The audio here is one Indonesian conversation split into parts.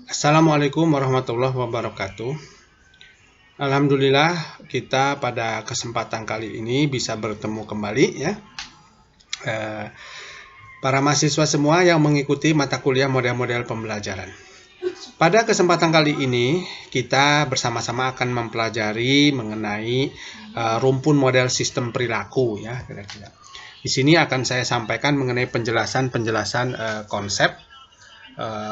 Assalamualaikum warahmatullahi wabarakatuh. Alhamdulillah kita pada kesempatan kali ini bisa bertemu kembali ya. Para mahasiswa semua yang mengikuti mata kuliah model-model pembelajaran. Pada kesempatan kali ini kita bersama-sama akan mempelajari mengenai rumpun model sistem perilaku ya kira-kira. Di sini akan saya sampaikan mengenai penjelasan konsep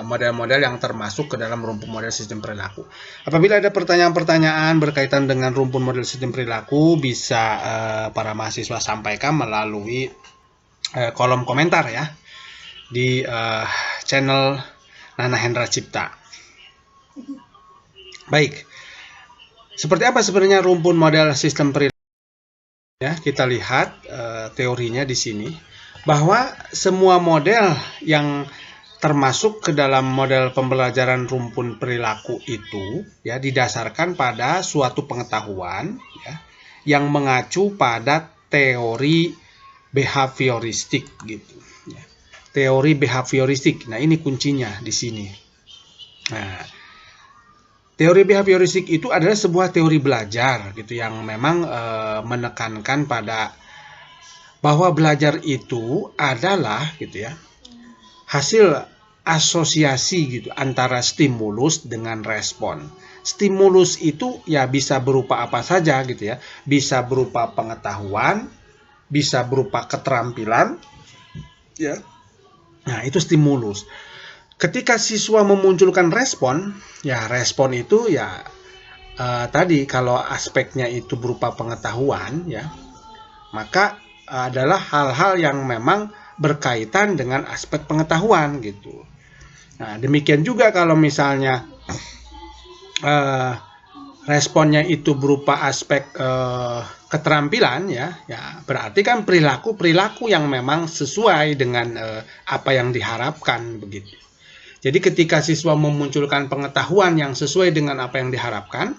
model-model yang termasuk ke dalam rumpun model sistem perilaku. Apabila ada pertanyaan-pertanyaan berkaitan dengan rumpun model sistem perilaku, bisa para mahasiswa sampaikan melalui kolom komentar ya di channel Nana Hendra Cipta. Baik, seperti apa sebenarnya rumpun model sistem perilaku? Ya, kita lihat teorinya di sini bahwa semua model yang termasuk ke dalam model pembelajaran rumpun perilaku itu ya didasarkan pada suatu pengetahuan ya, yang mengacu pada teori behavioristik gitu ya. Teori behavioristik. Nah, ini kuncinya di sini. Nah, teori behavioristik itu adalah sebuah teori belajar gitu yang memang menekankan pada bahwa belajar itu adalah gitu ya hasil asosiasi gitu antara stimulus dengan respon. Stimulus itu ya bisa berupa apa saja gitu ya. Bisa berupa pengetahuan, bisa berupa keterampilan ya. Nah, itu stimulus. Ketika siswa memunculkan respon, ya respon itu ya tadi kalau aspeknya itu berupa pengetahuan ya, maka adalah hal-hal yang memang berkaitan dengan aspek pengetahuan gitu. Nah, demikian juga kalau misalnya responnya itu berupa aspek keterampilan ya berarti kan perilaku yang memang sesuai dengan apa yang diharapkan begitu. Jadi ketika siswa memunculkan pengetahuan yang sesuai dengan apa yang diharapkan,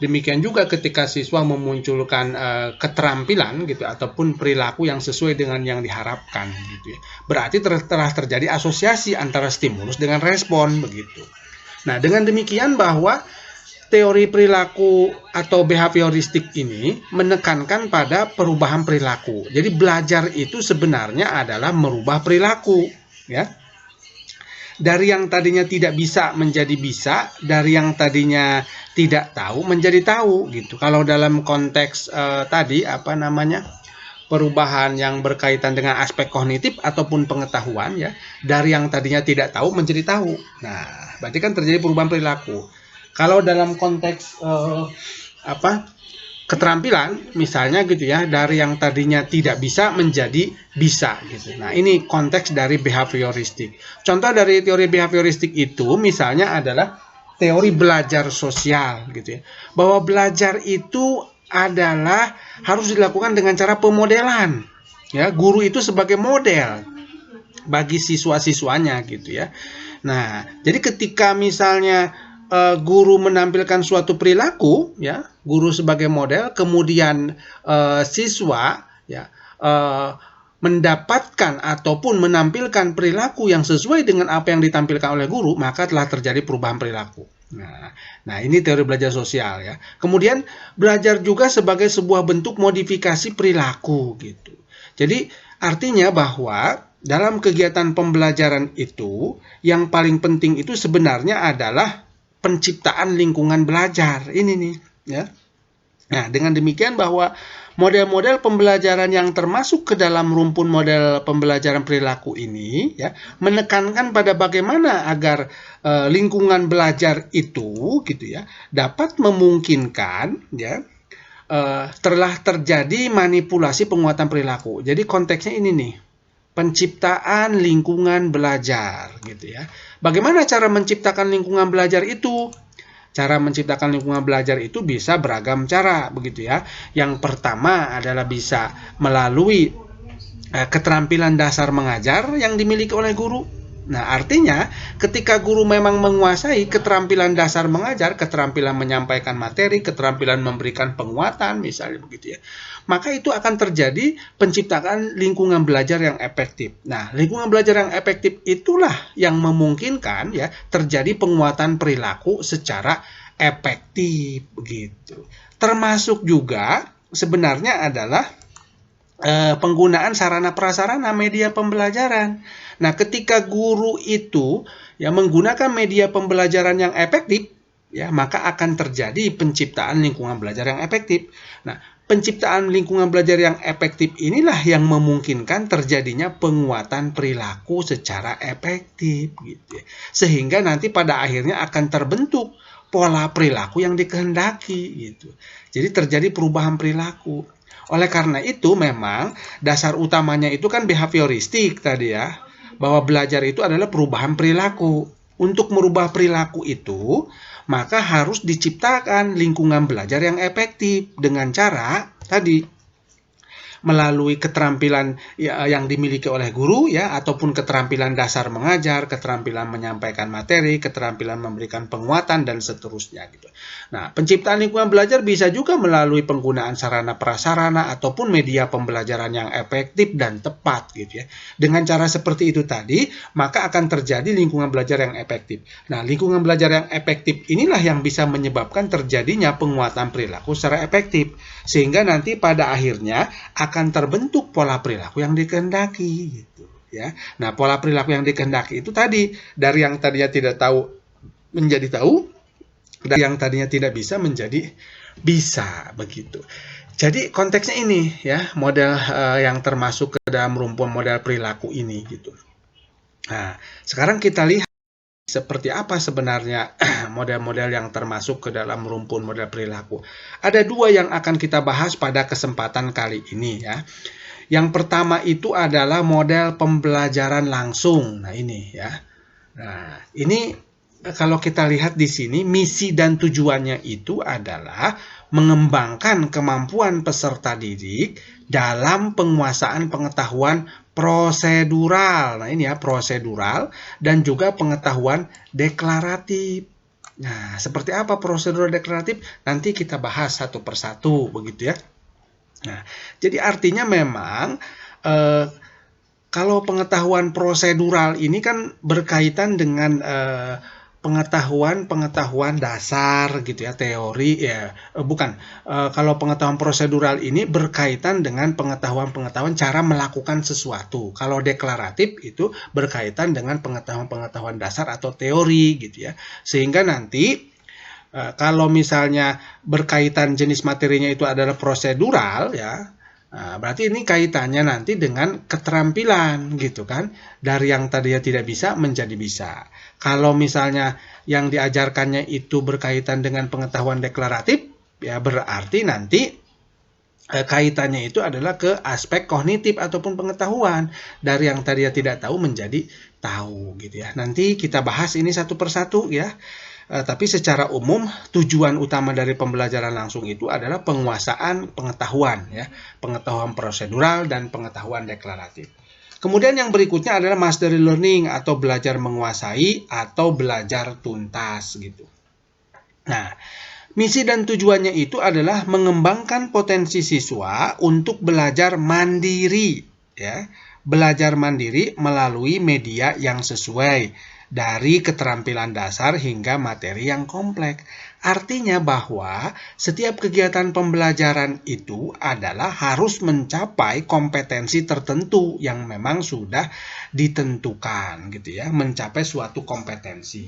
demikian juga ketika siswa memunculkan keterampilan gitu ataupun perilaku yang sesuai dengan yang diharapkan gitu ya. Berarti telah terjadi asosiasi antara stimulus dengan respon begitu. Nah, dengan demikian bahwa teori perilaku atau behavioristik ini menekankan pada perubahan perilaku. Jadi belajar itu sebenarnya adalah merubah perilaku ya. Dari yang tadinya tidak bisa menjadi bisa, dari yang tadinya tidak tahu menjadi tahu gitu. Kalau dalam konteks tadi perubahan yang berkaitan dengan aspek kognitif ataupun pengetahuan ya, dari yang tadinya tidak tahu menjadi tahu. Nah, berarti kan terjadi perubahan perilaku. Kalau dalam konteks keterampilan misalnya gitu ya, dari yang tadinya tidak bisa menjadi bisa gitu. Nah, ini konteks dari behavioristik. Contoh dari teori behavioristik itu misalnya adalah teori belajar sosial gitu ya. Bahwa belajar itu adalah harus dilakukan dengan cara pemodelan. Ya, guru itu sebagai model bagi siswa-siswanya gitu ya. Nah, jadi ketika misalnya guru menampilkan suatu perilaku ya, guru sebagai model, kemudian siswa ya mendapatkan ataupun menampilkan perilaku yang sesuai dengan apa yang ditampilkan oleh guru, maka telah terjadi perubahan perilaku. Nah, ini teori belajar sosial ya. Kemudian belajar juga sebagai sebuah bentuk modifikasi perilaku gitu. Jadi artinya bahwa dalam kegiatan pembelajaran itu yang paling penting itu sebenarnya adalah penciptaan lingkungan belajar ini nih ya. Nah, dengan demikian bahwa model-model pembelajaran yang termasuk ke dalam rumpun model pembelajaran perilaku ini ya menekankan pada bagaimana agar lingkungan belajar itu gitu ya dapat memungkinkan ya telah terjadi manipulasi penguatan perilaku. Jadi konteksnya ini nih, penciptaan lingkungan belajar gitu ya. Bagaimana cara menciptakan lingkungan belajar itu? Cara menciptakan lingkungan belajar itu bisa beragam cara begitu ya. Yang pertama adalah bisa melalui keterampilan dasar mengajar yang dimiliki oleh guru Nah, artinya ketika guru memang menguasai keterampilan dasar mengajar, keterampilan menyampaikan materi, keterampilan memberikan penguatan, misalnya begitu ya, maka itu akan terjadi penciptaan lingkungan belajar yang efektif. Nah, lingkungan belajar yang efektif itulah yang memungkinkan ya terjadi penguatan perilaku secara efektif begitu. Termasuk juga sebenarnya adalah penggunaan sarana prasarana media pembelajaran. Nah, ketika guru itu ya menggunakan media pembelajaran yang efektif, ya maka akan terjadi penciptaan lingkungan belajar yang efektif. Nah, penciptaan lingkungan belajar yang efektif inilah yang memungkinkan terjadinya penguatan perilaku secara efektif, gitu ya. Sehingga nanti pada akhirnya akan terbentuk pola perilaku yang dikehendaki, gitu. Jadi terjadi perubahan perilaku. Oleh karena itu memang dasar utamanya itu kan behavioristik tadi ya, bahwa belajar itu adalah perubahan perilaku. Untuk merubah perilaku itu, maka harus diciptakan lingkungan belajar yang efektif dengan cara tadi melalui keterampilan yang dimiliki oleh guru ya, ataupun keterampilan dasar mengajar, keterampilan menyampaikan materi, keterampilan memberikan penguatan dan seterusnya gitu. Nah, penciptaan lingkungan belajar bisa juga melalui penggunaan sarana prasarana ataupun media pembelajaran yang efektif dan tepat gitu ya. Dengan cara seperti itu tadi, maka akan terjadi lingkungan belajar yang efektif. Nah, lingkungan belajar yang efektif inilah yang bisa menyebabkan terjadinya penguatan perilaku secara efektif, sehingga nanti pada akhirnya akan terbentuk pola perilaku yang dikehendaki gitu ya. Nah, pola perilaku yang dikehendaki itu tadi dari yang tadinya tidak tahu menjadi tahu, dari yang tadinya tidak bisa menjadi bisa begitu. Jadi konteksnya ini ya, model yang termasuk ke dalam rumpun model perilaku ini gitu. Nah, sekarang kita lihat seperti apa sebenarnya model-model yang termasuk ke dalam rumpun model perilaku. Ada dua yang akan kita bahas pada kesempatan kali ini ya. Yang pertama itu adalah model pembelajaran langsung. Nah, ini ya. Nah, ini kalau kita lihat di sini, misi dan tujuannya itu adalah mengembangkan kemampuan peserta didik dalam penguasaan pengetahuan prosedural. Nah, ini ya, prosedural dan juga pengetahuan deklaratif. Nah, seperti apa prosedural deklaratif? Nanti kita bahas satu persatu begitu ya. Nah, jadi artinya memang kalau pengetahuan prosedural ini kan berkaitan dengan pengetahuan dasar gitu ya, teori ya, kalau pengetahuan prosedural ini berkaitan dengan pengetahuan cara melakukan sesuatu. Kalau deklaratif itu berkaitan dengan pengetahuan dasar atau teori gitu ya. Sehingga nanti kalau misalnya berkaitan jenis materinya itu adalah prosedural ya, berarti ini kaitannya nanti dengan keterampilan gitu kan, dari yang tadinya tidak bisa menjadi bisa. Kalau misalnya yang diajarkannya itu berkaitan dengan pengetahuan deklaratif ya, berarti nanti kaitannya itu adalah ke aspek kognitif ataupun pengetahuan, dari yang tadinya tidak tahu menjadi tahu gitu ya. Nanti kita bahas ini satu persatu ya. Tapi secara umum tujuan utama dari pembelajaran langsung itu adalah penguasaan pengetahuan ya, pengetahuan prosedural dan pengetahuan deklaratif. Kemudian yang berikutnya adalah mastery learning atau belajar menguasai atau belajar tuntas gitu. Nah, misi dan tujuannya itu adalah mengembangkan potensi siswa untuk belajar mandiri ya, belajar mandiri melalui media yang sesuai dari keterampilan dasar hingga materi yang kompleks. Artinya bahwa setiap kegiatan pembelajaran itu adalah harus mencapai kompetensi tertentu yang memang sudah ditentukan gitu ya, mencapai suatu kompetensi.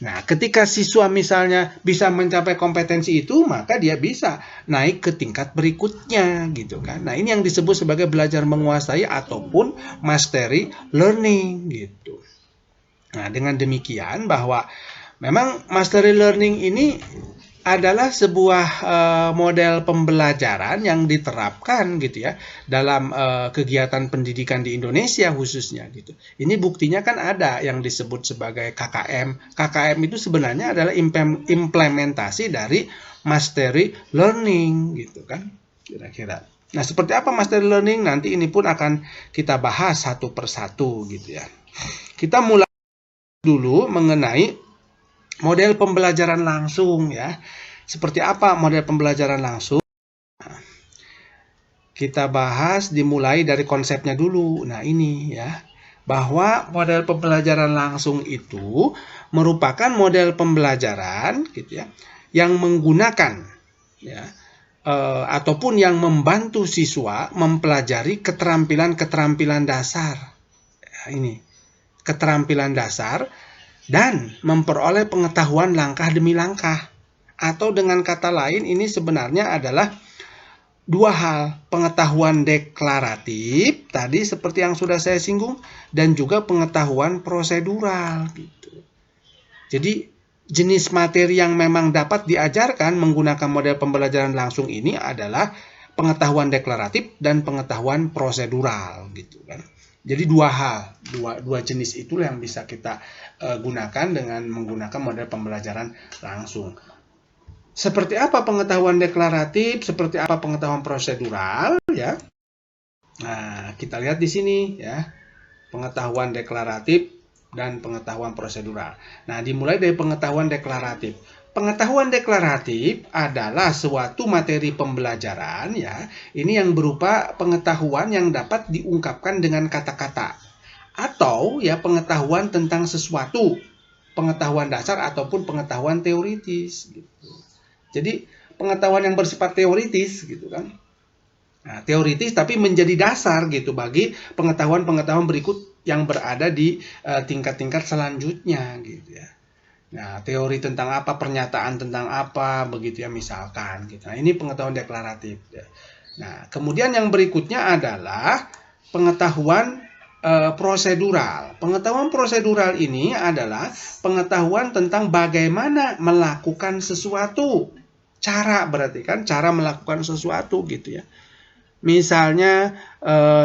Nah, ketika siswa misalnya bisa mencapai kompetensi itu, maka dia bisa naik ke tingkat berikutnya gitu kan. Nah, ini yang disebut sebagai belajar menguasai ataupun mastery learning gitu. Nah, dengan demikian bahwa memang mastery learning ini adalah sebuah model pembelajaran yang diterapkan gitu ya dalam kegiatan pendidikan di Indonesia khususnya gitu. Ini buktinya kan ada yang disebut sebagai KKM. KKM itu sebenarnya adalah implementasi dari mastery learning gitu kan kira-kira. Nah, seperti apa mastery learning? Nanti ini pun akan kita bahas satu persatu gitu ya. Kita mulai dulu mengenai model pembelajaran langsung ya. Seperti apa model pembelajaran langsung? Kita bahas dimulai dari konsepnya dulu. Nah, ini ya. Bahwa model pembelajaran langsung itu merupakan model pembelajaran gitu ya yang menggunakan ya ataupun yang membantu siswa mempelajari keterampilan-keterampilan dasar. Ya, ini keterampilan dasar dan memperoleh pengetahuan langkah demi langkah. Atau dengan kata lain ini sebenarnya adalah dua hal, pengetahuan deklaratif tadi seperti yang sudah saya singgung dan juga pengetahuan prosedural gitu. Jadi jenis materi yang memang dapat diajarkan menggunakan model pembelajaran langsung ini adalah pengetahuan deklaratif dan pengetahuan prosedural gitu kan. Jadi dua hal, dua jenis itulah yang bisa kita gunakan dengan menggunakan model pembelajaran langsung. Seperti apa pengetahuan deklaratif, seperti apa pengetahuan prosedural ya. Nah, kita lihat di sini ya. Pengetahuan deklaratif dan pengetahuan prosedural. Nah, dimulai dari pengetahuan deklaratif. Pengetahuan deklaratif adalah suatu materi pembelajaran ya. Ini yang berupa pengetahuan yang dapat diungkapkan dengan kata-kata atau ya pengetahuan tentang sesuatu, pengetahuan dasar ataupun pengetahuan teoritis gitu. Jadi pengetahuan yang bersifat teoritis gitu kan. Nah, teoritis tapi menjadi dasar gitu bagi pengetahuan-pengetahuan berikut yang berada di tingkat-tingkat selanjutnya gitu ya. Nah, teori tentang apa, pernyataan tentang apa begitu ya misalkan gitu. Nah, ini pengetahuan deklaratif ya. Nah, kemudian yang berikutnya adalah pengetahuan prosedural. Pengetahuan prosedural ini adalah pengetahuan tentang bagaimana melakukan sesuatu. Cara berarti kan cara melakukan sesuatu gitu ya. Misalnya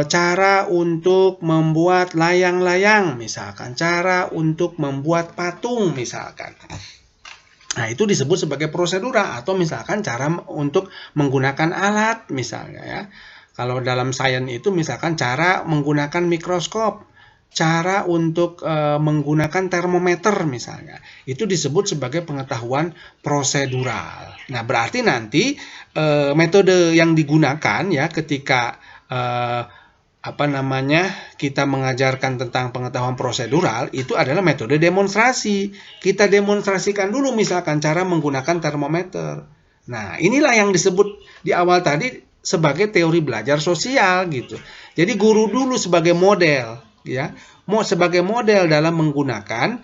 cara untuk membuat layang-layang misalkan, cara untuk membuat patung misalkan. Nah, itu disebut sebagai prosedural atau misalkan cara untuk menggunakan alat misalnya ya. Kalau dalam sains itu misalkan cara menggunakan mikroskop, cara untuk menggunakan termometer misalnya. Itu disebut sebagai pengetahuan prosedural. Nah, berarti nanti metode yang digunakan ya ketika kita mengajarkan tentang pengetahuan prosedural itu adalah metode demonstrasi. Kita demonstrasikan dulu misalkan cara menggunakan termometer. Nah, inilah yang disebut di awal tadi sebagai teori belajar sosial gitu. Jadi guru dulu sebagai model ya, mau sebagai model dalam menggunakan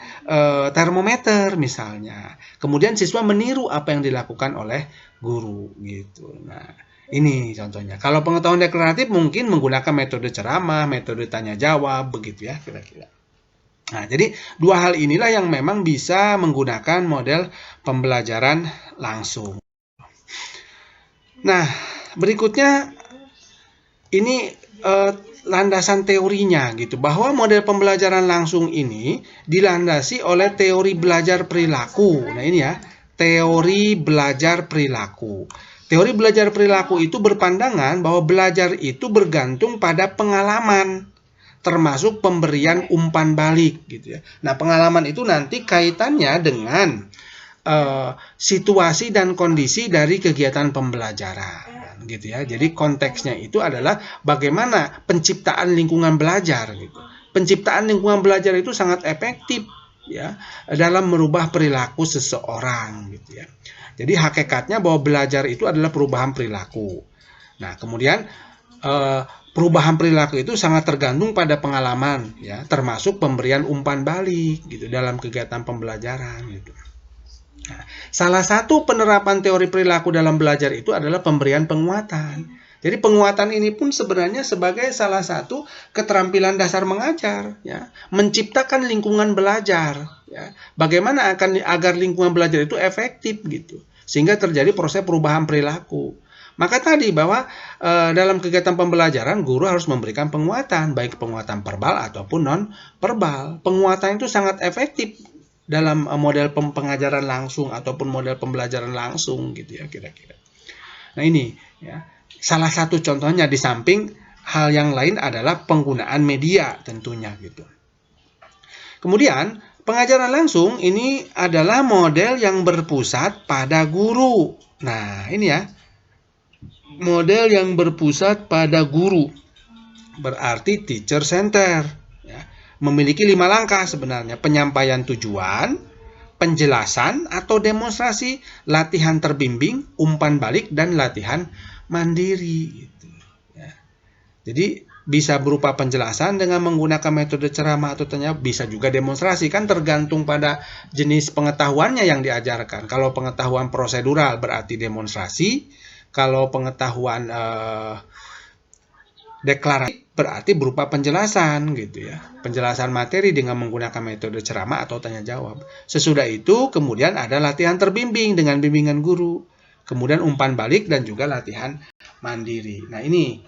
termometer misalnya. Kemudian siswa meniru apa yang dilakukan oleh guru gitu. Nah, ini contohnya. Kalau pengetahuan deklaratif mungkin menggunakan metode ceramah, metode tanya jawab begitu ya kira-kira. Nah, jadi dua hal inilah yang memang bisa menggunakan model pembelajaran langsung. Nah, berikutnya ini landasan teorinya gitu, bahwa model pembelajaran langsung ini dilandasi oleh teori belajar perilaku. Nah, ini ya, teori belajar perilaku. Teori belajar perilaku itu berpandangan bahwa belajar itu bergantung pada pengalaman, termasuk pemberian umpan balik gitu ya. Nah, pengalaman itu nanti kaitannya dengan situasi dan kondisi dari kegiatan pembelajaran gitu ya. Jadi konteksnya itu adalah bagaimana penciptaan lingkungan belajar gitu. Penciptaan lingkungan belajar itu sangat efektif ya dalam merubah perilaku seseorang gitu ya. Jadi hakikatnya bahwa belajar itu adalah perubahan perilaku. Nah, kemudian perubahan perilaku itu sangat tergantung pada pengalaman ya, termasuk pemberian umpan balik gitu dalam kegiatan pembelajaran gitu. Nah, salah satu penerapan teori perilaku dalam belajar itu adalah pemberian penguatan. Jadi penguatan ini pun sebenarnya sebagai salah satu keterampilan dasar mengajar, ya, menciptakan lingkungan belajar, ya. Bagaimana agar lingkungan belajar itu efektif gitu, sehingga terjadi proses perubahan perilaku. Maka tadi bahwa dalam kegiatan pembelajaran guru harus memberikan penguatan, baik penguatan verbal ataupun non verbal. Penguatan itu sangat efektif dalam model pengajaran langsung ataupun model pembelajaran langsung gitu ya kira-kira. Nah, ini ya salah satu contohnya, di samping hal yang lain adalah penggunaan media tentunya gitu. Kemudian Pengajaran langsung ini adalah model yang berpusat pada guru. Nah, ini ya. Model yang berpusat pada guru. Berarti teacher center. Ya. Memiliki 5 langkah sebenarnya. Penyampaian tujuan, penjelasan atau demonstrasi, latihan terbimbing, umpan balik, dan latihan mandiri. Gitu. Ya. Jadi bisa berupa penjelasan dengan menggunakan metode ceramah atau tanya, bisa juga demonstrasi, kan tergantung pada jenis pengetahuannya yang diajarkan. Kalau pengetahuan prosedural berarti demonstrasi, kalau pengetahuan deklarasi berarti berupa penjelasan gitu ya. Penjelasan materi dengan menggunakan metode ceramah atau tanya jawab. Sesudah itu kemudian ada latihan terbimbing dengan bimbingan guru. Kemudian umpan balik dan juga latihan mandiri. Nah, ini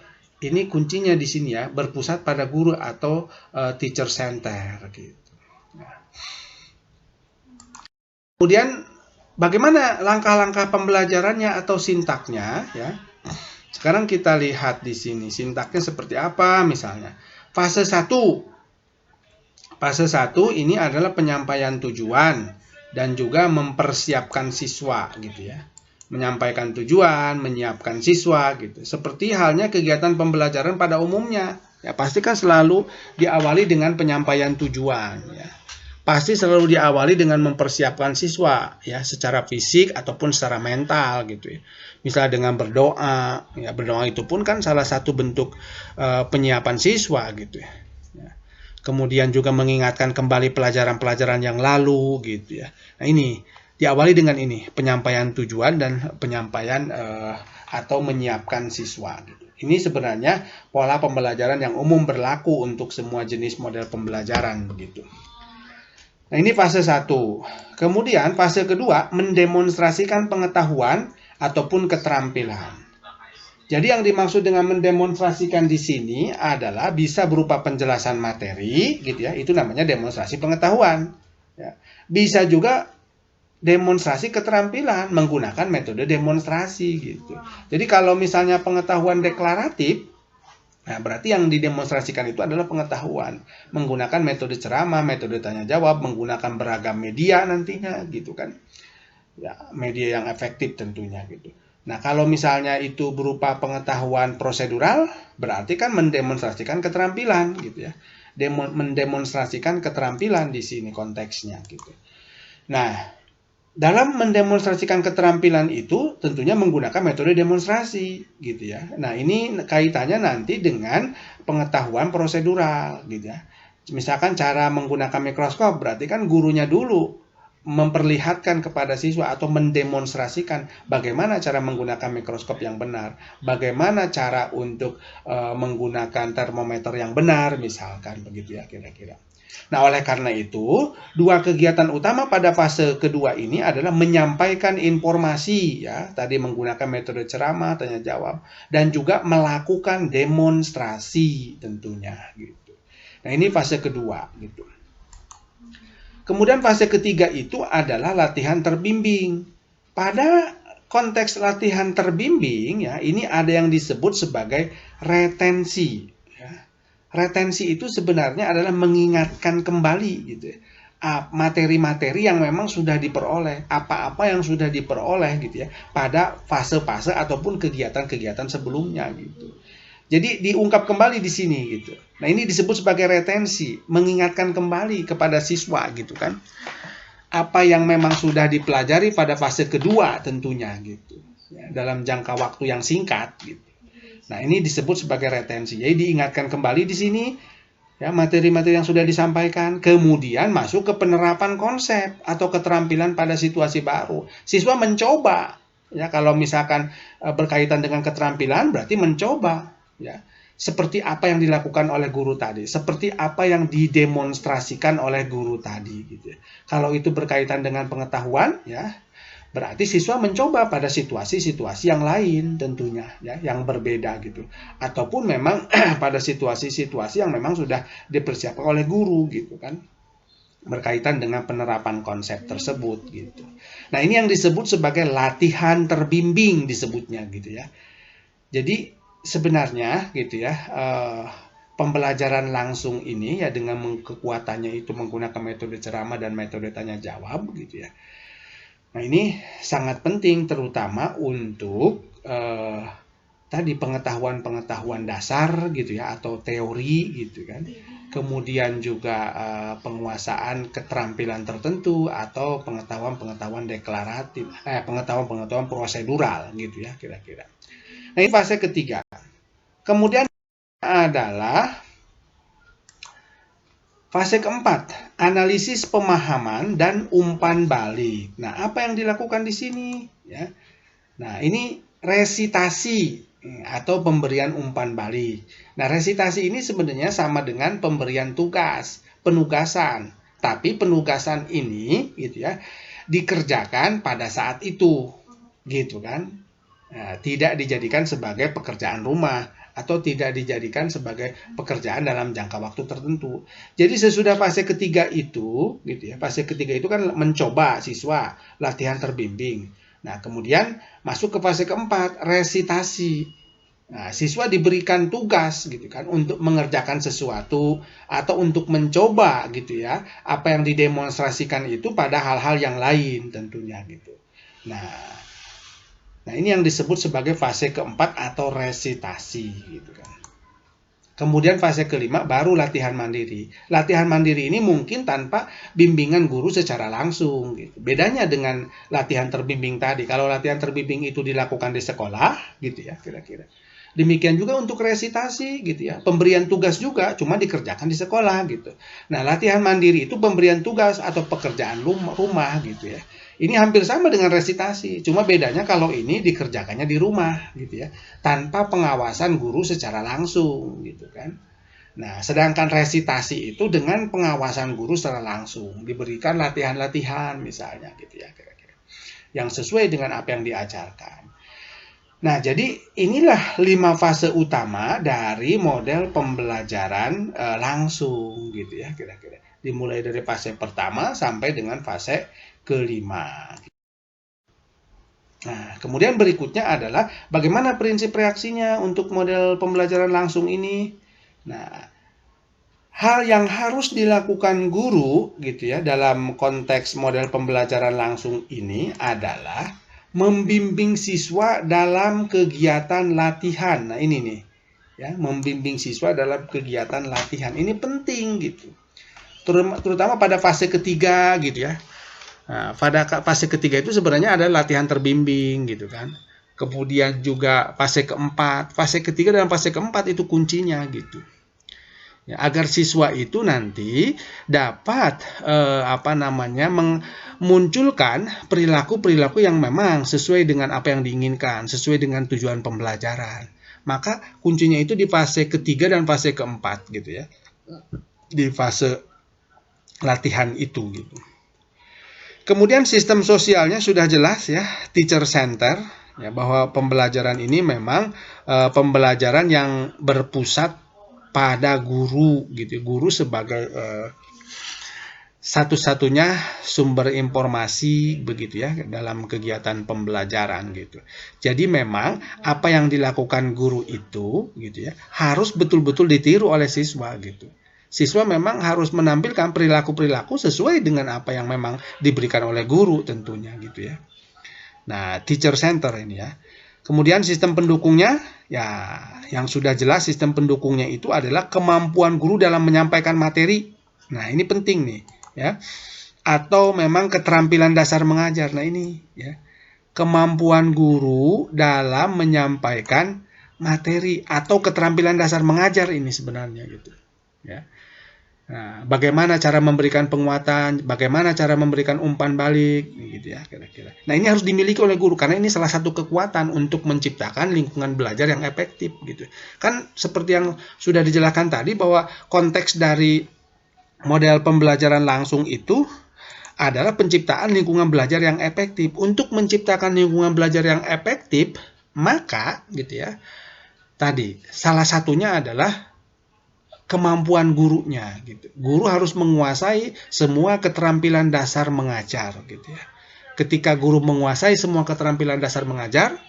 kuncinya di sini ya, berpusat pada guru atau teacher center gitu. Nah. Kemudian bagaimana langkah-langkah pembelajarannya atau sintaknya ya? Sekarang kita lihat di sini sintaknya seperti apa misalnya. Fase 1. Fase 1 ini adalah penyampaian tujuan dan juga mempersiapkan siswa gitu ya. Menyampaikan tujuan, menyiapkan siswa gitu. Seperti halnya kegiatan pembelajaran pada umumnya. Ya, pasti kan selalu diawali dengan penyampaian tujuan ya. Pasti selalu diawali dengan mempersiapkan siswa ya, secara fisik ataupun secara mental gitu ya. Misalnya dengan berdoa, ya berdoa itu pun kan salah satu bentuk penyiapan siswa gitu ya. Kemudian juga mengingatkan kembali pelajaran-pelajaran yang lalu gitu ya. Nah, ini diawali dengan ini, penyampaian tujuan dan penyampaian atau menyiapkan siswa. Ini sebenarnya pola pembelajaran yang umum berlaku untuk semua jenis model pembelajaran begitu. Nah, ini fase 1. Kemudian fase kedua, mendemonstrasikan pengetahuan ataupun keterampilan. Jadi yang dimaksud dengan mendemonstrasikan di sini adalah bisa berupa penjelasan materi gitu ya. Itu namanya demonstrasi pengetahuan. Ya. Bisa juga demonstrasi keterampilan menggunakan metode demonstrasi gitu. Jadi kalau misalnya pengetahuan deklaratif, nah berarti yang didemonstrasikan itu adalah pengetahuan menggunakan metode ceramah, metode tanya jawab, menggunakan beragam media nantinya gitu kan. Ya, media yang efektif tentunya gitu. Nah, kalau misalnya itu berupa pengetahuan prosedural, berarti kan mendemonstrasikan keterampilan gitu ya. Mendemonstrasikan keterampilan di sini konteksnya gitu. Nah, dalam mendemonstrasikan keterampilan itu tentunya menggunakan metode demonstrasi gitu ya. Nah, ini kaitannya nanti dengan pengetahuan prosedural gitu ya. Misalkan cara menggunakan mikroskop berarti kan gurunya dulu memperlihatkan kepada siswa atau mendemonstrasikan bagaimana cara menggunakan mikroskop yang benar, bagaimana cara untuk menggunakan termometer yang benar misalkan begitu ya kira-kira. Nah, oleh karena itu, dua kegiatan utama pada fase kedua ini adalah menyampaikan informasi ya, tadi menggunakan metode ceramah, tanya jawab, dan juga melakukan demonstrasi tentunya gitu. Nah, ini fase kedua gitu. Kemudian fase ketiga itu adalah latihan terbimbing. Pada konteks latihan terbimbing ya, ini ada yang disebut sebagai retensi. Retensi itu sebenarnya adalah mengingatkan kembali gitu ya. Materi-materi yang memang sudah diperoleh, apa-apa yang sudah diperoleh gitu ya pada fase-fase ataupun kegiatan-kegiatan sebelumnya gitu. Jadi diungkap kembali di sini gitu. Nah, ini disebut sebagai retensi, mengingatkan kembali kepada siswa gitu kan. Apa yang memang sudah dipelajari pada fase kedua tentunya gitu. Ya, dalam jangka waktu yang singkat gitu. Nah, ini disebut sebagai retensi. Jadi diingatkan kembali di sini ya materi-materi yang sudah disampaikan, kemudian masuk ke penerapan konsep atau keterampilan pada situasi baru. Siswa mencoba ya, kalau misalkan berkaitan dengan keterampilan berarti mencoba ya. Seperti apa yang dilakukan oleh guru tadi, seperti apa yang didemonstrasikan oleh guru tadi gitu ya. Kalau itu berkaitan dengan pengetahuan ya, berarti siswa mencoba pada situasi-situasi yang lain tentunya ya, yang berbeda gitu. Ataupun memang pada situasi-situasi yang memang sudah dipersiapkan oleh guru gitu kan. Berkaitan dengan penerapan konsep tersebut gitu. Nah, ini yang disebut sebagai latihan terbimbing disebutnya gitu ya. Jadi sebenarnya gitu ya, pembelajaran langsung ini ya dengan kekuatannya itu menggunakan metode ceramah dan metode tanya jawab gitu ya. Nah, ini sangat penting terutama untuk tadi pengetahuan-pengetahuan dasar gitu ya atau teori gitu kan. Kemudian juga penguasaan keterampilan tertentu atau pengetahuan-pengetahuan deklaratif, pengetahuan-pengetahuan prosedural gitu ya kira-kira. Nah, ini fase ketiga. Kemudian adalah fase keempat, analisis pemahaman dan umpan balik. Nah, apa yang dilakukan di sini? Ya. Nah, ini resitasi atau pemberian umpan balik. Nah, resitasi ini sebenarnya sama dengan pemberian tugas, penugasan. Tapi penugasan ini, gitu ya, dikerjakan pada saat itu, gitu kan? Nah, tidak dijadikan sebagai pekerjaan rumah atau tidak dijadikan sebagai pekerjaan dalam jangka waktu tertentu. Jadi sesudah fase ketiga itu, gitu ya, fase ketiga itu kan mencoba siswa latihan terbimbing. Nah, kemudian masuk ke fase keempat, resitasi. Nah, siswa diberikan tugas gitu kan untuk mengerjakan sesuatu atau untuk mencoba gitu ya, apa yang didemonstrasikan itu pada hal-hal yang lain tentunya gitu. Nah, ini yang disebut sebagai fase keempat atau resitasi gitu kan. Kemudian fase kelima baru latihan mandiri. Latihan mandiri ini mungkin tanpa bimbingan guru secara langsung gitu. Bedanya dengan latihan terbimbing tadi. Kalau latihan terbimbing itu dilakukan di sekolah gitu ya kira-kira. Demikian juga untuk resitasi gitu ya. Pemberian tugas juga cuma dikerjakan di sekolah gitu. Nah, latihan mandiri itu pemberian tugas atau pekerjaan rumah gitu ya. Ini hampir sama dengan resitasi, cuma bedanya kalau ini dikerjakannya di rumah gitu ya, tanpa pengawasan guru secara langsung gitu kan. Nah, sedangkan resitasi itu dengan pengawasan guru secara langsung, diberikan latihan-latihan misalnya gitu ya kira-kira. Yang sesuai dengan apa yang diajarkan. Nah, jadi inilah 5 fase utama dari model pembelajaran langsung gitu ya kira-kira. Dimulai dari fase pertama sampai dengan fase kelima. Nah, kemudian berikutnya adalah bagaimana prinsip reaksinya untuk model pembelajaran langsung ini. Nah, hal yang harus dilakukan guru gitu ya dalam konteks model pembelajaran langsung ini adalah membimbing siswa dalam kegiatan latihan. Nah, ini nih ya, membimbing siswa dalam kegiatan latihan. Ini penting gitu. Terutama pada fase ketiga gitu ya. Nah, pada fase ketiga itu sebenarnya ada latihan terbimbing gitu kan. Kemudian juga fase keempat, fase ketiga dan fase keempat itu kuncinya gitu. Ya, agar siswa itu nanti dapat memunculkan perilaku-perilaku yang memang sesuai dengan apa yang diinginkan, sesuai dengan tujuan pembelajaran. Maka kuncinya itu di fase ketiga dan fase keempat gitu ya. Di fase latihan itu gitu. Kemudian sistem sosialnya sudah jelas ya, teacher center, ya, bahwa pembelajaran ini memang pembelajaran yang berpusat pada guru gitu. Guru sebagai satu-satunya sumber informasi begitu ya dalam kegiatan pembelajaran gitu. Jadi memang apa yang dilakukan guru itu gitu ya harus betul-betul ditiru oleh siswa gitu. Siswa memang harus menampilkan perilaku-perilaku sesuai dengan apa yang memang diberikan oleh guru tentunya gitu ya. Nah, teacher center ini ya. Kemudian sistem pendukungnya, ya yang sudah jelas sistem pendukungnya itu adalah kemampuan guru dalam menyampaikan materi. Nah, ini penting nih ya. Atau memang keterampilan dasar mengajar. Nah, ini ya. Kemampuan guru dalam menyampaikan materi atau keterampilan dasar mengajar ini sebenarnya gitu. Ya. Nah, bagaimana cara memberikan penguatan, bagaimana cara memberikan umpan balik, gitu ya kira-kira. Nah, ini harus dimiliki oleh guru karena ini salah satu kekuatan untuk menciptakan lingkungan belajar yang efektif, gitu. Kan seperti yang sudah dijelaskan tadi bahwa konteks dari model pembelajaran langsung itu adalah penciptaan lingkungan belajar yang efektif. Untuk menciptakan lingkungan belajar yang efektif, maka, gitu ya, tadi salah satunya adalah kemampuan gurunya gitu. Guru harus menguasai semua keterampilan dasar mengajar gitu ya. Ketika guru menguasai semua keterampilan dasar mengajar,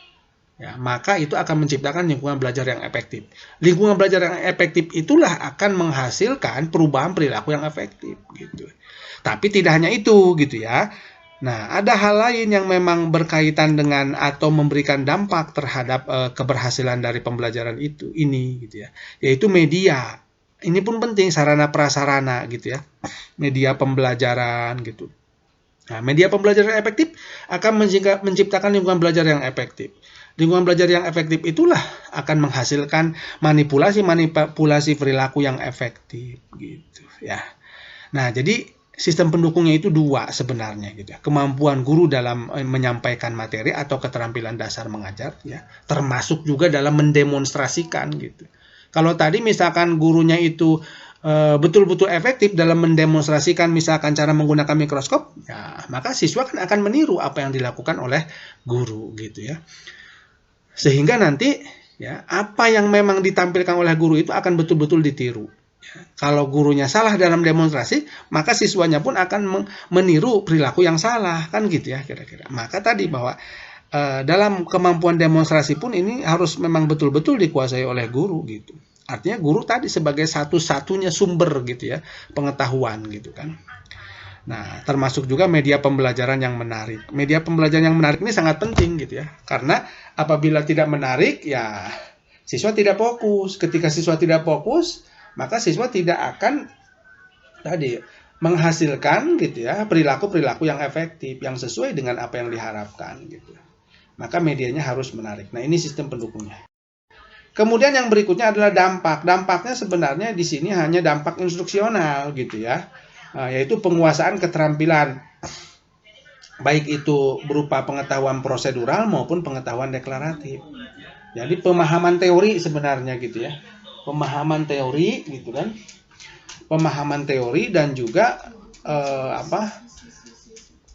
ya, maka itu akan menciptakan lingkungan belajar yang efektif. Lingkungan belajar yang efektif itulah akan menghasilkan perubahan perilaku yang efektif gitu. Tapi tidak hanya itu gitu ya. Nah, ada hal lain yang memang berkaitan dengan atau memberikan dampak terhadap keberhasilan dari pembelajaran ini gitu ya, yaitu media. Ini pun penting, sarana prasarana gitu ya. Media pembelajaran gitu. Nah, media pembelajaran yang efektif akan menciptakan lingkungan belajar yang efektif. Lingkungan belajar yang efektif itulah akan menghasilkan manipulasi perilaku yang efektif gitu ya. Nah, jadi sistem pendukungnya itu dua sebenarnya gitu ya. Kemampuan guru dalam menyampaikan materi atau keterampilan dasar mengajar ya, termasuk juga dalam mendemonstrasikan gitu. Kalau tadi misalkan gurunya itu betul-betul efektif dalam mendemonstrasikan misalkan cara menggunakan mikroskop, ya, maka siswa kan akan meniru apa yang dilakukan oleh guru gitu ya. Sehingga nanti ya, apa yang memang ditampilkan oleh guru itu akan betul-betul ditiru. Kalau gurunya salah dalam demonstrasi, maka siswanya pun akan meniru perilaku yang salah, kan gitu ya kira-kira. Maka tadi bahwa dalam kemampuan demonstrasi pun ini harus memang betul-betul dikuasai oleh guru gitu. Artinya guru tadi sebagai satu-satunya sumber gitu ya, pengetahuan gitu kan. Nah, termasuk juga media pembelajaran yang menarik. Media pembelajaran yang menarik ini sangat penting gitu ya. Karena apabila tidak menarik, ya siswa tidak fokus. Ketika siswa tidak fokus, maka siswa tidak akan tadi menghasilkan gitu ya perilaku-perilaku yang efektif yang sesuai dengan apa yang diharapkan gitu. Maka medianya harus menarik. Nah, ini sistem pendukungnya. Kemudian yang berikutnya adalah dampak. Dampaknya sebenarnya di sini hanya dampak instruksional gitu ya. Yaitu penguasaan keterampilan. Baik itu berupa pengetahuan prosedural maupun pengetahuan deklaratif. Jadi pemahaman teori sebenarnya gitu ya. Pemahaman teori gitu kan, pemahaman teori dan juga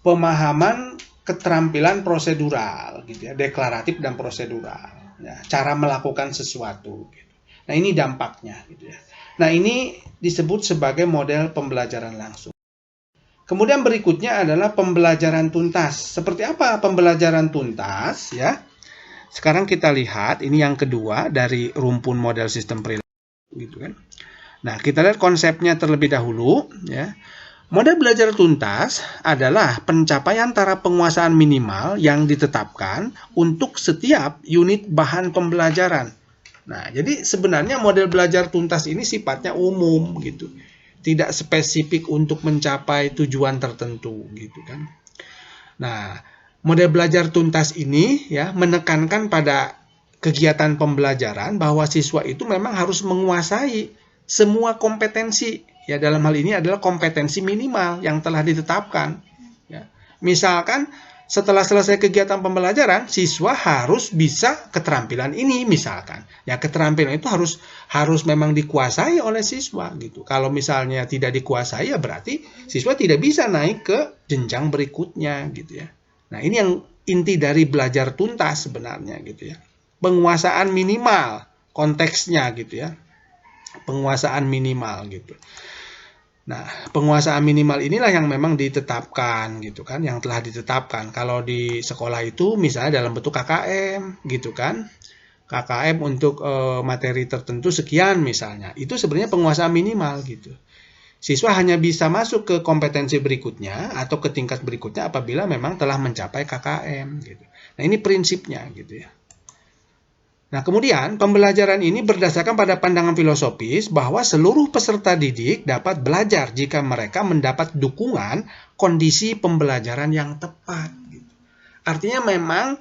pemahaman keterampilan prosedural gitu ya, deklaratif dan prosedural ya, cara melakukan sesuatu gitu. Nah, ini dampaknya gitu ya. Nah, ini disebut sebagai model pembelajaran langsung. Kemudian berikutnya adalah pembelajaran tuntas. Seperti apa pembelajaran tuntas ya? Sekarang kita lihat, ini yang kedua dari rumpun model sistem perilaku gitu kan. Nah, kita lihat konsepnya terlebih dahulu ya. Model belajar tuntas adalah pencapaian taraf penguasaan minimal yang ditetapkan untuk setiap unit bahan pembelajaran. Nah, jadi sebenarnya model belajar tuntas ini sifatnya umum gitu. Tidak spesifik untuk mencapai tujuan tertentu gitu kan. Nah, model belajar tuntas ini ya menekankan pada kegiatan pembelajaran bahwa siswa itu memang harus menguasai semua kompetensi. Ya, dalam hal ini adalah kompetensi minimal yang telah ditetapkan. Ya. Misalkan setelah selesai kegiatan pembelajaran, siswa harus bisa keterampilan ini misalkan. Ya, keterampilan itu harus memang dikuasai oleh siswa gitu. Kalau misalnya tidak dikuasai ya berarti siswa tidak bisa naik ke jenjang berikutnya gitu ya. Nah, ini yang inti dari belajar tuntas sebenarnya gitu ya. Penguasaan minimal konteksnya gitu ya. Penguasaan minimal gitu. Nah, penguasaan minimal inilah yang memang ditetapkan gitu kan, yang telah ditetapkan. Kalau di sekolah itu misalnya dalam bentuk KKM gitu kan. KKM untuk materi tertentu sekian misalnya. Itu sebenarnya penguasaan minimal gitu. Siswa hanya bisa masuk ke kompetensi berikutnya atau ke tingkat berikutnya apabila memang telah mencapai KKM gitu. Nah, ini prinsipnya gitu ya. Nah, kemudian pembelajaran ini berdasarkan pada pandangan filosofis bahwa seluruh peserta didik dapat belajar jika mereka mendapat dukungan kondisi pembelajaran yang tepat gitu. Artinya memang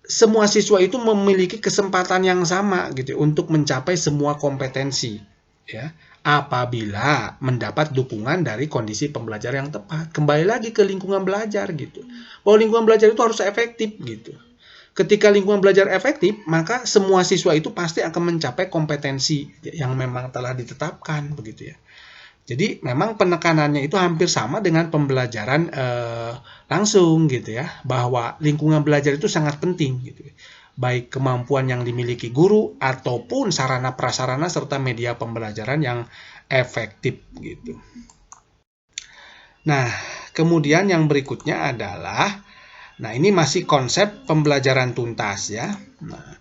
semua siswa itu memiliki kesempatan yang sama gitu untuk mencapai semua kompetensi ya. Apabila mendapat dukungan dari kondisi pembelajaran yang tepat. Kembali lagi ke lingkungan belajar gitu. Bahwa lingkungan belajar itu harus efektif gitu. Ketika lingkungan belajar efektif, maka semua siswa itu pasti akan mencapai kompetensi yang memang telah ditetapkan begitu ya. Jadi memang penekanannya itu hampir sama dengan pembelajaran langsung gitu ya. Bahwa lingkungan belajar itu sangat penting gitu ya. Baik kemampuan yang dimiliki guru ataupun sarana prasarana serta media pembelajaran yang efektif gitu. Nah, kemudian yang berikutnya adalah Nah, ini masih konsep pembelajaran tuntas ya. Nah,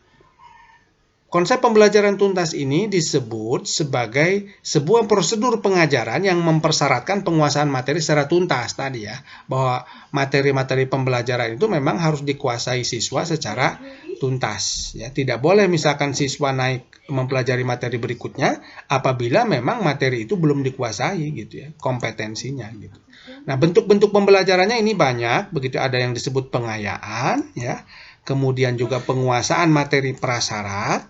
konsep pembelajaran tuntas ini disebut sebagai sebuah prosedur pengajaran yang mempersyaratkan penguasaan materi secara tuntas tadi ya. Bahwa materi-materi pembelajaran itu memang harus dikuasai siswa secara tuntas ya. Tidak boleh misalkan siswa naik mempelajari materi berikutnya apabila memang materi itu belum dikuasai gitu ya, kompetensinya gitu. Nah, bentuk-bentuk pembelajarannya ini banyak, begitu ada yang disebut pengayaan ya. Kemudian juga penguasaan materi prasyarat,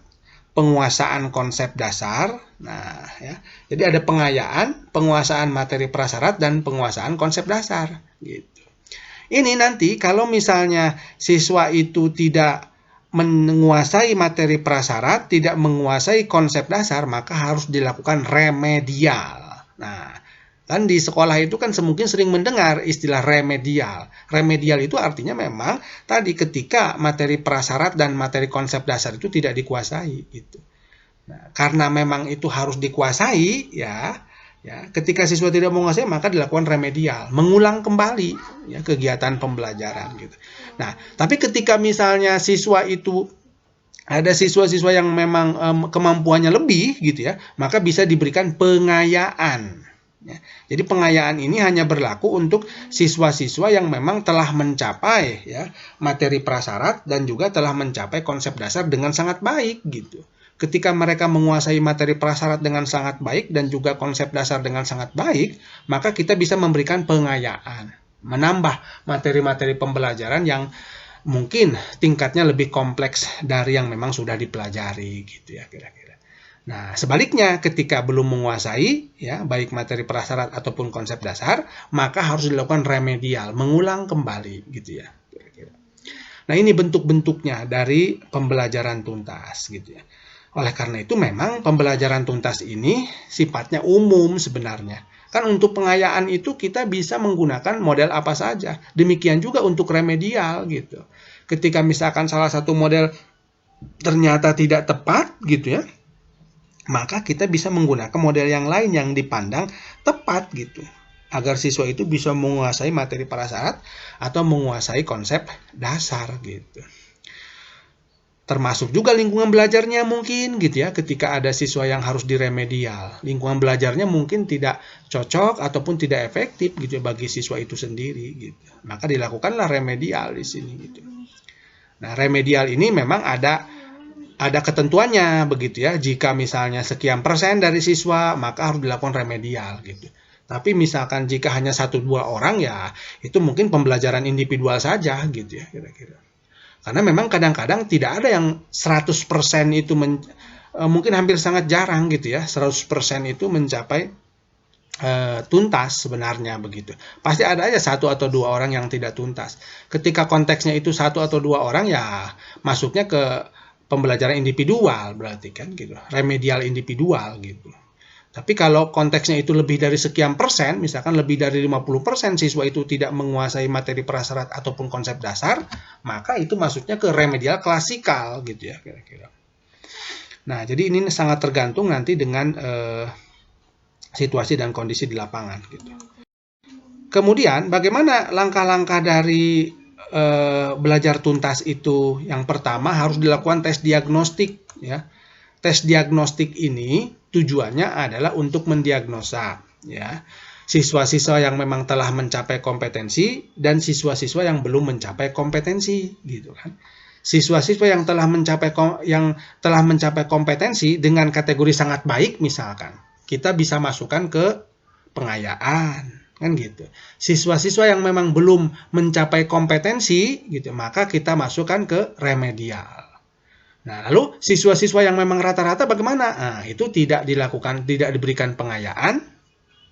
penguasaan konsep dasar. Nah, ya. Jadi ada pengayaan, penguasaan materi prasyarat dan penguasaan konsep dasar gitu. Ini nanti kalau misalnya siswa itu tidak menguasai materi prasyarat, tidak menguasai konsep dasar, maka harus dilakukan remedial. Nah, kan di sekolah itu kan mungkin sering mendengar istilah remedial. Remedial itu artinya memang tadi ketika materi prasyarat dan materi konsep dasar itu tidak dikuasai gitu. Nah, karena memang itu harus dikuasai ya, ketika siswa tidak menguasai maka dilakukan remedial, mengulang kembali ya kegiatan pembelajaran gitu. Nah, tapi ketika misalnya siswa itu ada siswa-siswa yang memang kemampuannya lebih gitu ya, maka bisa diberikan pengayaan. Ya. Jadi pengayaan ini hanya berlaku untuk siswa-siswa yang memang telah mencapai ya materi prasyarat dan juga telah mencapai konsep dasar dengan sangat baik gitu. Ketika mereka menguasai materi prasyarat dengan sangat baik dan juga konsep dasar dengan sangat baik, maka kita bisa memberikan pengayaan, menambah materi-materi pembelajaran yang mungkin tingkatnya lebih kompleks dari yang memang sudah dipelajari gitu ya kira-kira. Nah, sebaliknya ketika belum menguasai ya baik materi prasyarat ataupun konsep dasar, maka harus dilakukan remedial, mengulang kembali gitu ya kira-kira. Nah, ini bentuk-bentuknya dari pembelajaran tuntas gitu ya. Oleh karena itu memang pembelajaran tuntas ini sifatnya umum sebenarnya. Kan untuk pengayaan itu kita bisa menggunakan model apa saja. Demikian juga untuk remedial gitu. Ketika misalkan salah satu model ternyata tidak tepat gitu ya, maka kita bisa menggunakan model yang lain yang dipandang tepat gitu. Agar siswa itu bisa menguasai materi prasyarat atau menguasai konsep dasar gitu. Termasuk juga lingkungan belajarnya mungkin gitu ya, ketika ada siswa yang harus diremedial. Lingkungan belajarnya mungkin tidak cocok ataupun tidak efektif gitu ya bagi siswa itu sendiri gitu. Maka dilakukanlah remedial di sini gitu. Nah, remedial ini memang ada ketentuannya begitu ya. Jika misalnya sekian persen dari siswa, maka harus dilakukan remedial gitu. Tapi misalkan jika hanya 1-2 orang ya, itu mungkin pembelajaran individual saja gitu ya kira-kira. Karena memang kadang-kadang tidak ada yang 100% itu mungkin hampir sangat jarang gitu ya, 100% itu mencapai tuntas sebenarnya begitu. Pasti ada aja 1 atau 2 orang yang tidak tuntas. Ketika konteksnya itu 1 atau 2 orang ya masuknya ke pembelajaran individual berarti kan gitu, remedial individual gitu. Tapi kalau konteksnya itu lebih dari sekian persen, misalkan lebih dari 50% siswa itu tidak menguasai materi prasyarat ataupun konsep dasar, maka itu masuknya ke remedial klasikal gitu ya kira-kira. Nah, jadi ini sangat tergantung nanti dengan situasi dan kondisi di lapangan gitu. Kemudian bagaimana langkah-langkah dari belajar tuntas itu? Yang pertama harus dilakukan tes diagnostik ya. Tes diagnostik ini tujuannya adalah untuk mendiagnosa ya siswa-siswa yang memang telah mencapai kompetensi dan siswa-siswa yang belum mencapai kompetensi gitu kan. Siswa-siswa yang telah mencapai kompetensi dengan kategori sangat baik misalkan, kita bisa masukkan ke pengayaan kan gitu. Siswa-siswa yang memang belum mencapai kompetensi gitu, maka kita masukkan ke remedial. Nah, lalu siswa-siswa yang memang rata-rata bagaimana? Nah, itu tidak diberikan pengayaan,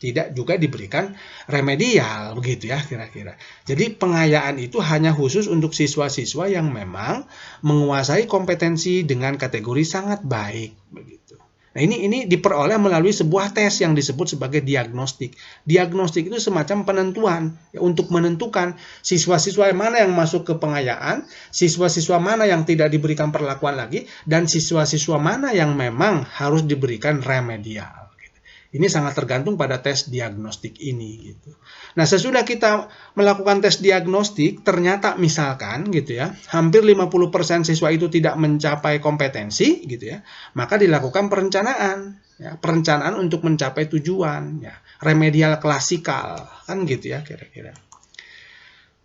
tidak juga diberikan remedial, begitu ya kira-kira. Jadi pengayaan itu hanya khusus untuk siswa-siswa yang memang menguasai kompetensi dengan kategori sangat baik, begitu. Nah, ini diperoleh melalui sebuah tes yang disebut sebagai diagnostik. Diagnostik itu semacam penentuan ya, untuk menentukan siswa-siswa mana yang masuk ke pengayaan, siswa-siswa mana yang tidak diberikan perlakuan lagi, dan siswa-siswa mana yang memang harus diberikan remedial. Ini sangat tergantung pada tes diagnostik ini gitu. Nah, sesudah kita melakukan tes diagnostik, ternyata misalkan gitu ya, hampir 50% siswa itu tidak mencapai kompetensi gitu ya, maka dilakukan perencanaan ya, perencanaan untuk mencapai tujuan ya, remedial klasikal kan gitu ya kira-kira.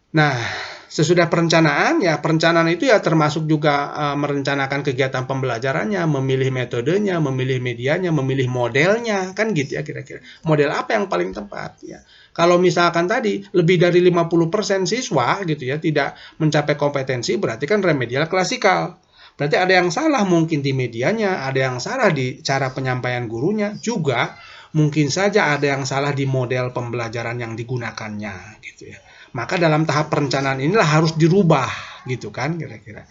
Nah, sesudah perencanaan, ya perencanaan itu ya termasuk juga merencanakan kegiatan pembelajarannya, memilih metodenya, memilih medianya, memilih modelnya, kan gitu ya kira-kira. Model apa yang paling tepat ya. Kalau misalkan tadi lebih dari 50% siswa gitu ya tidak mencapai kompetensi, berarti kan remedial klasikal. Berarti ada yang salah mungkin di medianya, ada yang salah di cara penyampaian gurunya, juga mungkin saja ada yang salah di model pembelajaran yang digunakannya gitu ya. Maka dalam tahap perencanaan inilah harus dirubah gitu kan kira-kira.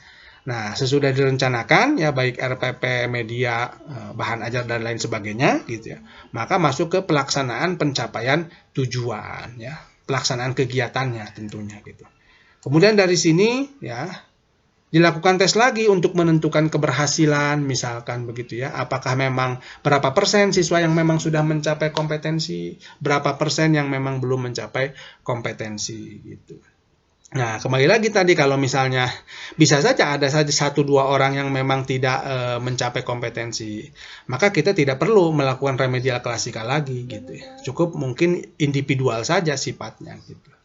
Nah, sesudah direncanakan ya baik RPP, media, bahan ajar dan lain sebagainya gitu ya. Maka masuk ke pelaksanaan pencapaian tujuan ya, pelaksanaan kegiatannya tentunya gitu. Kemudian dari sini ya dilakukan tes lagi untuk menentukan keberhasilan misalkan begitu ya. Apakah memang berapa persen siswa yang memang sudah mencapai kompetensi, berapa persen yang memang belum mencapai kompetensi gitu. Nah, kembali lagi tadi kalau misalnya bisa saja ada saja 1-2 orang yang memang tidak mencapai kompetensi, maka kita tidak perlu melakukan remedial klasikal lagi gitu ya. Cukup mungkin individual saja sifatnya gitu.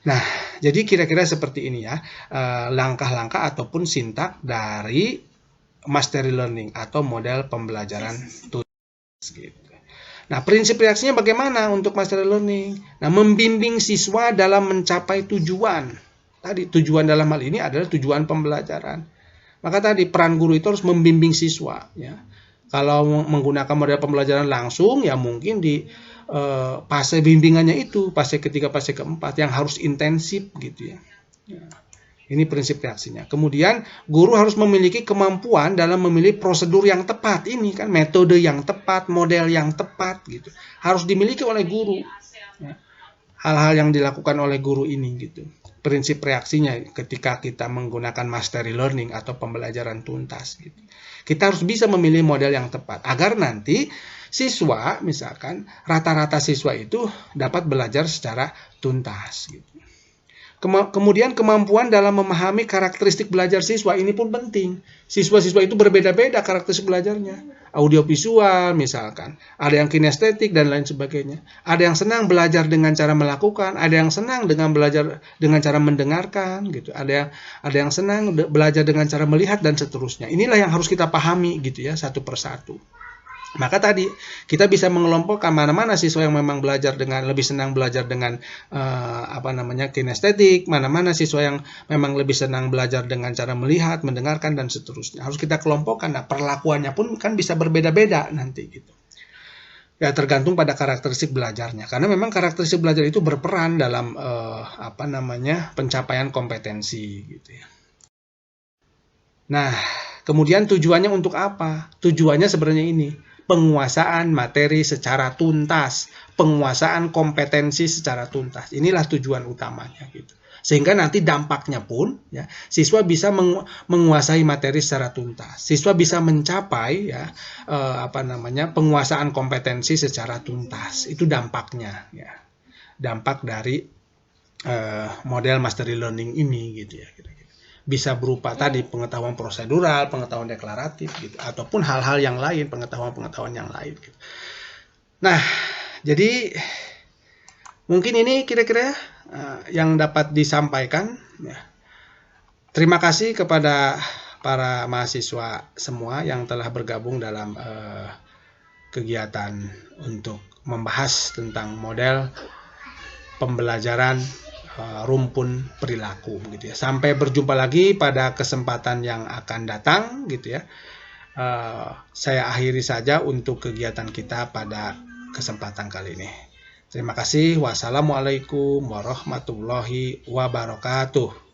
Nah, jadi kira-kira seperti ini ya, langkah-langkah ataupun sintak dari mastery learning atau model pembelajaran tulis gitu. Nah, prinsip reaksinya bagaimana untuk mastery learning? Nah, membimbing siswa dalam mencapai tujuan. Tadi tujuan dalam hal ini adalah tujuan pembelajaran. Maka tadi peran guru itu harus membimbing siswa ya. Kalau menggunakan model pembelajaran langsung ya mungkin di fase bimbingannya itu, fase ketiga, fase keempat yang harus intensif gitu ya. Ini prinsip reaksinya. Kemudian guru harus memiliki kemampuan dalam memilih prosedur yang tepat. Ini kan metode yang tepat, model yang tepat gitu. Harus dimiliki oleh guru. Ya. Hal-hal yang dilakukan oleh guru ini gitu. Prinsip reaksinya ketika kita menggunakan mastery learning atau pembelajaran tuntas gitu. Kita harus bisa memilih model yang tepat agar nanti siswa, misalkan rata-rata siswa itu dapat belajar secara tuntas gitu. Kemudian kemampuan dalam memahami karakteristik belajar siswa ini pun penting. Siswa-siswa itu berbeda-beda karakteristik belajarnya. Audiovisual misalkan, ada yang kinestetik dan lain sebagainya. Ada yang senang belajar dengan cara melakukan, ada yang senang dengan belajar dengan cara mendengarkan gitu. Ada yang senang belajar dengan cara melihat dan seterusnya. Inilah yang harus kita pahami gitu ya, satu persatu. Maka tadi kita bisa mengelompokkan mana-mana siswa yang memang belajar dengan lebih senang belajar dengan kinestetik, mana-mana siswa yang memang lebih senang belajar dengan cara melihat, mendengarkan dan seterusnya. Harus kita kelompokkan. Nah, perlakuannya pun kan bisa berbeda-beda nanti gitu. Ya tergantung pada karakteristik belajarnya. Karena memang karakteristik belajar itu berperan dalam pencapaian kompetensi gitu ya. Nah, kemudian tujuannya untuk apa? Tujuannya sebenarnya ini. Penguasaan materi secara tuntas, penguasaan kompetensi secara tuntas. Inilah tujuan utamanya gitu. Sehingga nanti dampaknya pun ya, siswa bisa menguasai materi secara tuntas. Siswa bisa mencapai ya penguasaan kompetensi secara tuntas. Itu dampaknya ya. Dampak dari model mastery learning ini gitu ya. Bisa berupa tadi pengetahuan prosedural, pengetahuan deklaratif gitu, ataupun hal-hal yang lain, pengetahuan yang lain gitu. Nah, jadi mungkin ini kira-kira yang dapat disampaikan ya. Terima kasih kepada para mahasiswa semua yang telah bergabung dalam kegiatan untuk membahas tentang model pembelajaran rumpun perilaku gitu ya. Sampai berjumpa lagi pada kesempatan yang akan datang gitu ya. Saya akhiri saja untuk kegiatan kita pada kesempatan kali ini. Terima kasih. Wassalamualaikum warahmatullahi wabarakatuh.